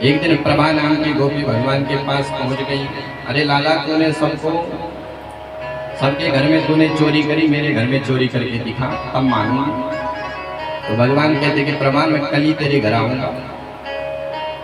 एक दिन प्रभा नाम की गोपी भगवान के पास पहुंच गई। अरे लाला, तूने सबके घर में तूने चोरी करी, मेरे घर में चोरी करके दिखा, तब मानूंगी। तो भगवान कहते कि प्रभा, मैं कल ही तेरे घर आऊंगा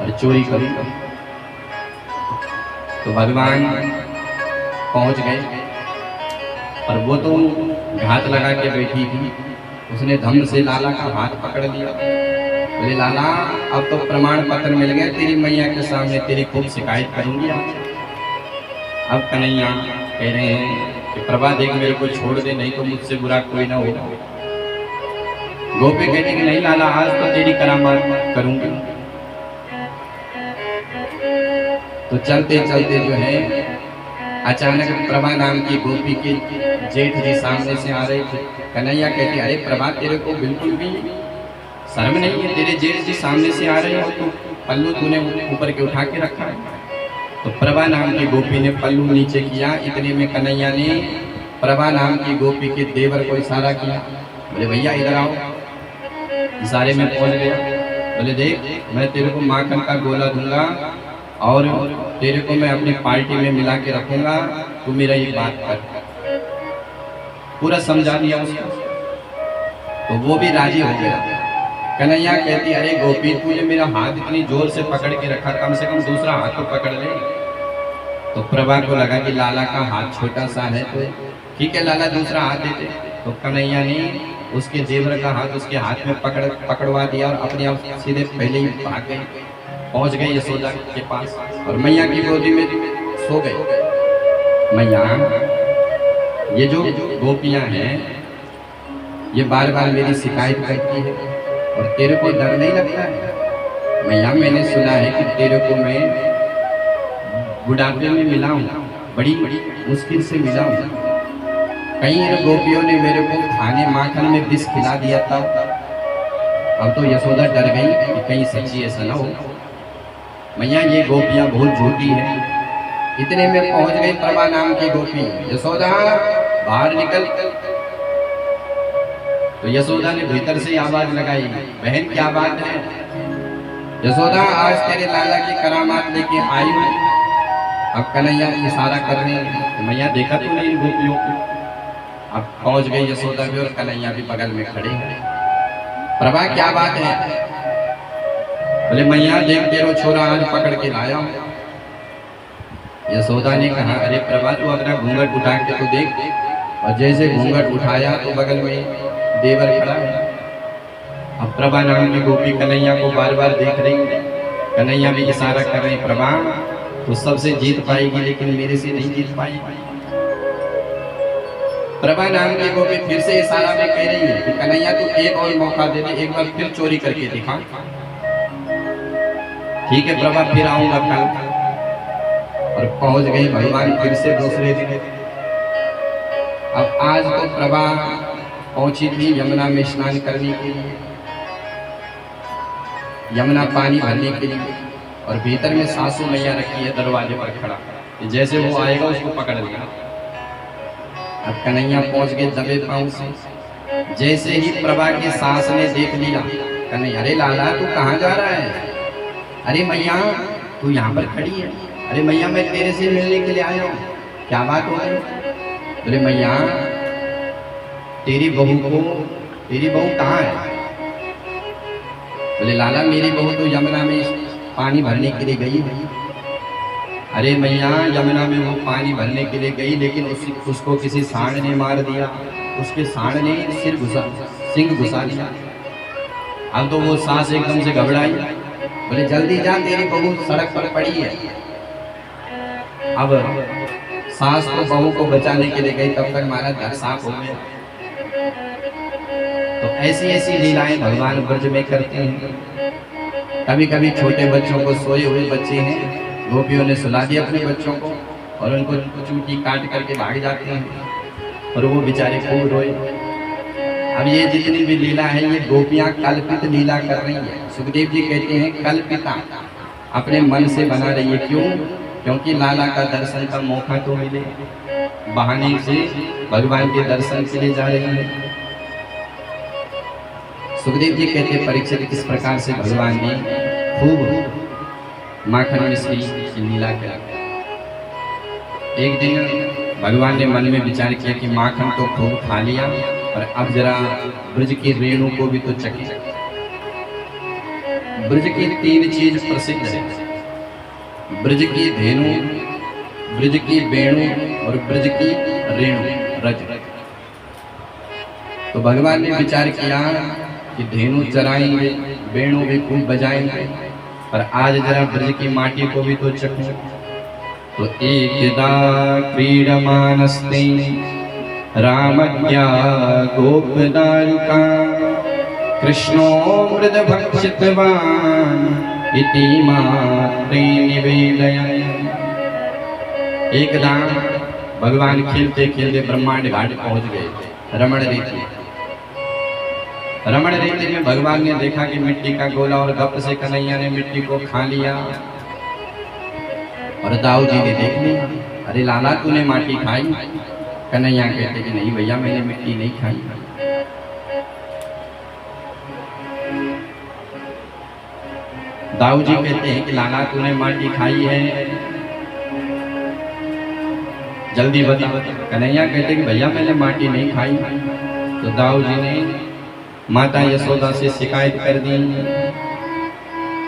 और चोरी करूंगा। तो भगवान पहुंच गए, पर वो तो घात लगा के बैठी थी। उसने धम से लाला का हाथ पकड़ लिया। बोले लाला, अब तो प्रमाण पत्र मिल गया, तेरी मैया के सामने तेरी खूब शिकायत करूंगी। अब कन्हैया कह रहे हैं कि प्रभा देख, मेरे को छोड़ दे, नहीं तो मुझसे बुरा कोई ना होगा। गोपी कहती कि नहीं लाला, आज तो तेरी करामात करूंगी। तो चलते चलते जो है अचानक प्रभा नाम की गोपी के जेठ जी सामने से आ रहे थे। कन्हैया कहते, अरे प्रभा, तेरे को बिल्कुल भी शर्म नहीं है? तेरे जेठ जी सामने से आ रहे हो तो पल्लू तूने ऊपर के उठा के रखा है। तो प्रभा नाम की गोपी ने पल्लू नीचे किया। इतने में कन्हैया ने प्रभा नाम की गोपी के देवर को इशारा किया। बोले भैया इधर आओ। इशारे में पहुंच गया। बोले देख, मैं तेरे को माखन का गोला दूंगा और तेरे को मैं अपनी पार्टी में मिला के रखूंगा, तू मेरा ये बात कर। पूरा समझा दिया उसको, तो वो भी राजी हो गया। कन्हैया कहती, अरे गोपी, तूने मेरा हाथ इतनी जोर से पकड़ के रखा, कम से कम दूसरा हाथ तो पकड़ ले। तो प्रभा को लगा कि लाला का हाथ छोटा सा है, तो ठीक है लाला, दूसरा हाथ देते। तो कन्हैया ने उसके देवर का हाथ उसके हाथ में पकड़वा दिया और अपने आप सीधे पहले ही भाग गए, पहुंच गए यशोदा के पास और मैया की गोदी में सो गए। मैया, ये जो गोपियां हैं ये बार बार मेरी शिकायत करती है और तेरे को डर नहीं लगता है? मैया, मैंने सुना है कि तेरे को मैं बुढ़ापे में मिला हूँ, बड़ी मुश्किल से मिला हूँ। कई गोपियों ने मेरे को खाने माखन में विष खिला दिया था। अब तो यशोदा डर गई कि कहीं सच्ची ऐसा ना हो। मैया, ये गोपियां बहुत झूठी हैं। इतने में पहुंच गई प्रभा नाम की गोपी। यशोदा, बाहर निकल। तो यशोदा ने भीतर से आवाज लगाई, बहन क्या बात है? यशोदा, आज तेरे लाला की करामात लेके आई हूं। अब कन्हैया इशारा कर रहे हैं। मैया, देखा तूने इन गोपियों को? अब पहुंच गई यशोदा भी और कन्हैया भी बगल में खड़े हैं। प्रभा, क्या बात है? बोले मैया, देख, तेरो छोरा आज पकड़ के लाया हूं। यशोदा ने कहा, अरे प्रभा, तू अपना घूंघट उठा के तो देख। और जैसे घूंघट उठाया तो बगल में देवर खड़ा है। अब प्रभा नाम की गोपी कन्हैया को बार बार देख रही है। कन्हैया भी इशारा कर रहे, प्रभा तो सबसे जीत पाएगी लेकिन मेरे से नहीं जीत पाएगी। प्रभा नाम की गोपी फिर से इशारा में कह रही है कि कन्हैया, तू एक और मौका दे दे, एक बार फिर चोरी करके दिखा। ठीक है प्रभा, फिर आऊंगा कल। और पहुंच गई भगवान फिर से दूसरे दिन। अब आज तो प्रभा पहुंची थी यमुना में स्नान करने के लिए, यमुना पानी भरने के लिए, और भीतर में सासू मैया रखी है दरवाजे पर खड़ा, जैसे वो आएगा उसको पकड़ लिया। अब कन्हैया पहुंच गए दबे पांव से। जैसे ही प्रभा की सास ने देख लिया, कन्हैया, अरे लाला, तू कहाँ जा रहा है? अरे मैया, तू यहाँ पर खड़ी है। अरे मैया, मैं तेरे से मिलने के लिए आया हूँ। क्या बात हो गई? बोले मैया, तेरी बहू कहाँ है? बोले लाला, मेरी बहू तो यमुना में पानी भरने के लिए गई है। अरे मैया, यमुना में वो पानी भरने के लिए गई, लेकिन उसको किसी सांड ने मार दिया। उसके सांड ने सिंह घुसा लिया। अब तो वो सास एकदम से घबराई। बोले जल्दी जा, तेरी बहू सड़क पर पड़ी है। अब सास तो बहू को बचाने के लिए गई, तब तक हमारा घर साफ हो गया। तो ऐसी ऐसी लीलाएं भगवान ब्रज में करते हैं। कभी कभी छोटे बच्चों को, सोए हुए बच्चे हैं, गोपियों ने सुला दिया अपने बच्चों को और उनको चूटी काट करके भाग जाते हैं और वो बेचारे खूब रोए। अब ये जितनी भी लीला है ये गोपियां कल्पित लीला कर रही है। सुखदेव जी कहते हैं कल्पिता, अपने मन से बना रही है। क्यों? क्योंकि लाला का दर्शन का मौका तो मिले, बहाने से भगवान के दर्शन के लिए जा रही है। सुखदेव जी कहते हैं परीक्षित किस प्रकार से भगवान ने खूब माखन मिश्री की लीला करा। एक दिन भगवान ने मन में विचार किया कि माखन तो खूब खा लिया, और अब जरा ब्रज की रेणु को भी तो चखे। ब्रज की 3 चीज प्रसिद्ध है, ब्रज की धेनु, ब्रज की वेणु और ब्रज की रेणु रज। तो भगवान ने विचार किया कि धेनु चराएंगे, वेणु भी खूब बजाएंगे, और आज जरा ब्रज की माटी को भी तो चखूं। तो एकदा क्रीडमानस्ते रामज्ञा गोपदारुका कृष्णो मृद भक्षितवान् इति मात्रे निवेदयन्। एकदा भगवान खेलते खेलते ब्रह्मांड घाट पहुंच गए, रमण रीति। रमण रीति में भगवान ने देखा कि मिट्टी का गोला, और गप से कन्हैया ने मिट्टी को खा लिया। और दाऊ जी ने देख लिया, अरे लाला तूने माटी खाई? कन्हैया कहते कि नहीं भैया मैंने मिट्टी नहीं खाई। दाऊ जी कहते हैं कि लाला तूने माटी खाई है, जल्दी बता। कन्हैया कहते कि भैया मैंने माटी नहीं खाई। तो दाऊ जी ने माता यशोदा से शिकायत कर दी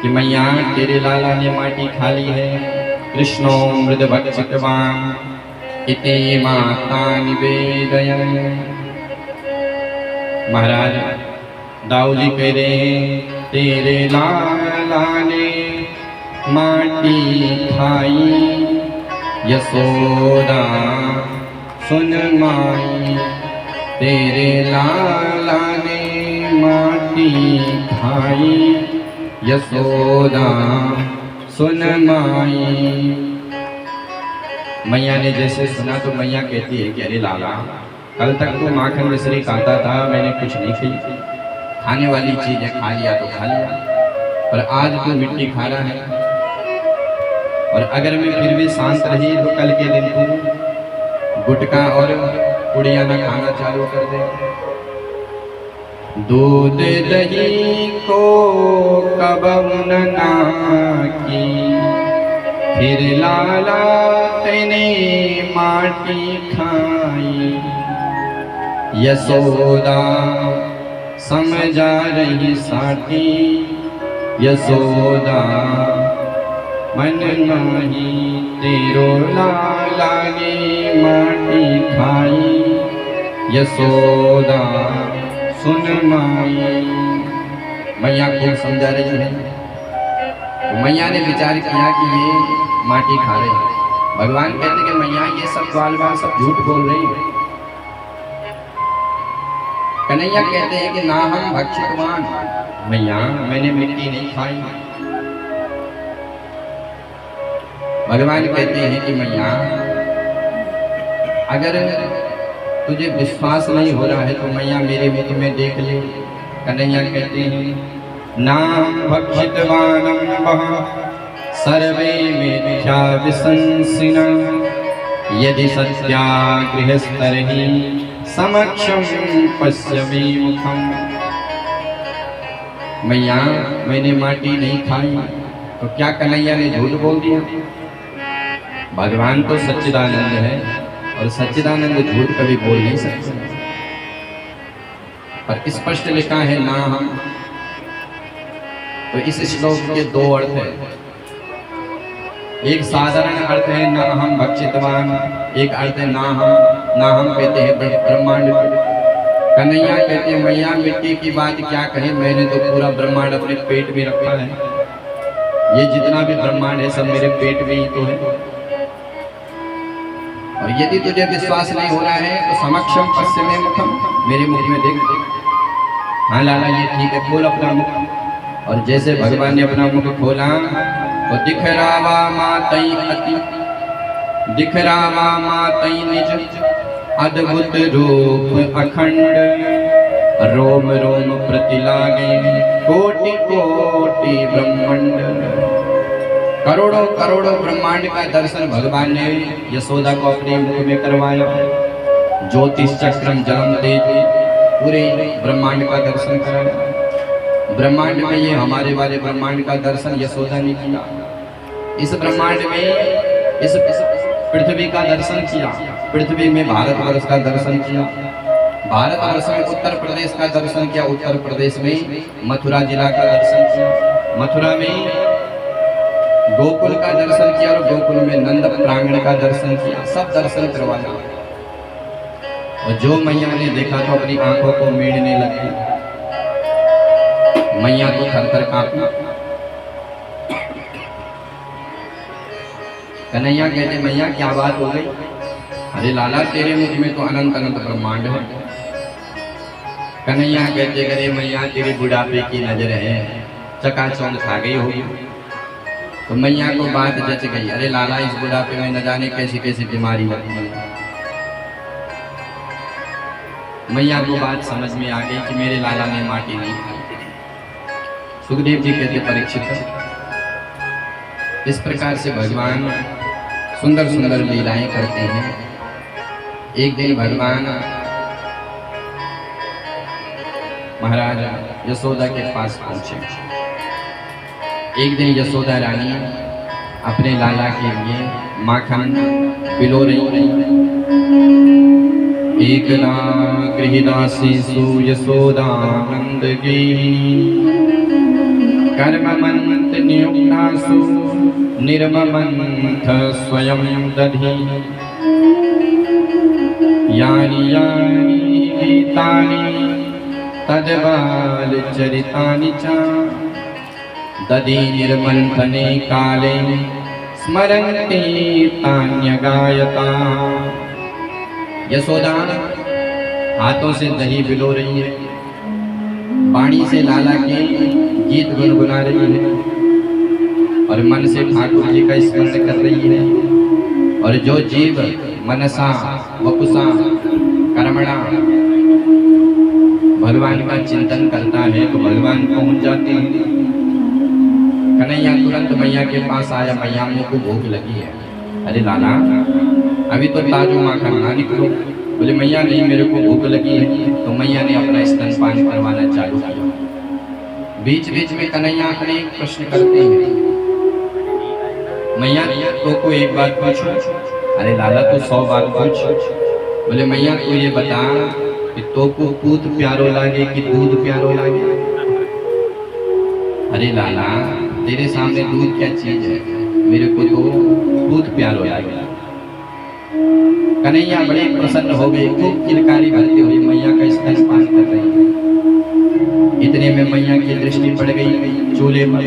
कि मैया तेरे लाला ने माटी खा ली है। कृष्णो मृद भक्षितवान् इति माता निवेदयन्। महाराज दाऊ जी कह रहे हैं तेरे लाला ने माटी खाई, यशोदा सुन माई। तेरे लाला ने माटी खाई, यशोदा सुन माई। मैया ने जैसे सुना तो मैया कहती है कि अरे लाला कल तक तो माखन मिश्री खाता था, मैंने कुछ नहीं खाई, खाने वाली चीजें खा लिया तो खा लिया, पर आज तो मिट्टी खा रहा है। और अगर मैं फिर भी शांत रही तो कल के दिन तू गुटखा और पुड़िया न खाना चालू कर दे। दूध दही को कबहू न नाकी, फिर लाला तेने माटी खाई। यशोदा समझा रही साथी, यशोदा मन नहीं तेरो लाला ने माटी खाई, यशोदा सुन माई। मैया खूब समझा रही है। तो मैया ने विचार किया कि ये माटी खा रहे हैं। भगवान कहते कि मैया ये सब ग्वाल बाल सब झूठ बोल रही है। कन्हैया कहते हैं कि ना हम भक्षितवान, मैया मैंने मिट्टी नहीं खाई। भगवान कहते हैं कि मैया अगर तुझे विश्वास नहीं हो रहा है तो मैया मेरे मुख में देख ले। कन्हैया कहते हैं नाम भक्षितवानं वः सर्वे मिथ्या विशंसिना, यदि सत्याग्रहस्तर्हि समक्षं पश्यमे मुखम। मैया मैंने माटी नहीं खाई, तो क्या कन्हैया ने झूठ बोल दिया? भगवान तो सच्चिदानंद है, और सच्चिदानंद झूठ कभी बोल नहीं सकते। पर स्पष्ट लिखा है ना हम। तो इस श्लोक के 2 अर्थ हैं। एक साधारण अर्थ है ना हम भक्षितवान, एक अर्थ है ना हम कहते हैं ब्रह्मांड। कन्हैया कहते हैं मैया मिट्टी की बात क्या कहे, मैंने तो पूरा ब्रह्मांड अपने पेट में रखा है। ये जितना भी ब्रह्मांड है सब मेरे पेट में ही तो है। और यदि तुझे विश्वास नहीं हो रहा है तो समक्षम पश्चिमे मुखम, मेरे मुख में देख। हाँ लाला ये ठीक है, खोल अपना मुख। और जैसे भगवान ने अपना मुख खोला तो दिख रावा मातई अति, दिख रावा मातई निज अद्भुत रूप अखंड, रोम रोम प्रति लागे कोटि कोटि ब्रह्मांड। करोड़ों करोड़ों ब्रह्मांड का दर्शन भगवान ने यशोदा को अपने मुख में करवाया। ज्योतिष चक्रम जलम तेज, पूरे ब्रह्मांड का दर्शन कराया। ब्रह्मांड में ये हमारे वाले ब्रह्मांड का दर्शन यशोदा ने किया। इस ब्रह्मांड में इस पृथ्वी का दर्शन किया, पृथ्वी में भारतवर्ष का दर्शन किया, भारतवर्ष में उत्तर प्रदेश का दर्शन किया, उत्तर प्रदेश में मथुरा जिला का दर्शन किया, मथुरा में गोकुल का दर्शन किया और गोकुल में नंद प्रांगण का दर्शन किया। सब दर्शन करवाना। और जो मैया ने देखा तो अपनी आंखों को मेड़ने लगी। मैया तो थर थर कांपी। कन्हैया कहते मैया क्या बात हो गई? अरे लाला तेरे मुख में तो अनंत अनंत ब्रह्मांड है। कन्हैया कहते अरे मैया तेरे बुढ़ापे की नजर है, चकाचौंध खा गई होगी। तो मैया को बात जच गई। अरे लाला इस बुढ़ापे में न जाने कैसी कैसी बीमारी लगती है। मैया को बात समझ में आ गई कि मेरे लाला ने माटी नहीं खाई। सुखदेव जी कहते परीक्षित, इस प्रकार से भगवान सुंदर सुंदर लीलाएं करते हैं। एक दिन भगवान महाराज यशोदा के पास पहुंचे। एक दिन यशोदा रानी अपने लाला के लिए माखन पिलो रही। एक गृहदासीसु यशोदानंद की कर्ममंत नियुक्तासु निर्ममंथ स्वयं दधि यानि यानि गीतानि तद्बाल चरितानि च दधि निर्मंथने काले स्मरन्ति तान्यगायता। यशोदा हाथों से दही बिलो रही है, वाणी से लाला के गीत गुनगुना रही है और मन से ठाकुर जी का स्मरण कर रही है। और जो जीव मनसा वपुषा कर्मणा भगवान का चिंतन करता है तो भगवान पहुंच जाते हैं। कन्हैया तुरंत मैया के पास आया। मैया मुझे को भूख लगी है। अरे लाला अभी तो ताजो माखन ना निकलो। बोले मैया नहीं, मेरे को भूख लगी है। तो मैया ने अपना स्तनपान करवाना चालू किया। बीच बीच में कन्हैया अनेक प्रश्न करते हैं। मैया तो को एक बात पूछो। अरे लाला तो 100 बात पूछ। बोले मैया तू ये बता कि तो को दूध प्यारो लागे कि दूध प्यारो लागे? अरे लाला तेरे सामने दूध क्या चीज है, मेरे को तो दूध प्यारो लागे। कन्हैया बड़े प्रसन्न हो गए, खूब किलकारी भरती हुई मैया का स्तनपान कर रही है। इतने में मैया की दृष्टि पड़ गई चूल्हे पर।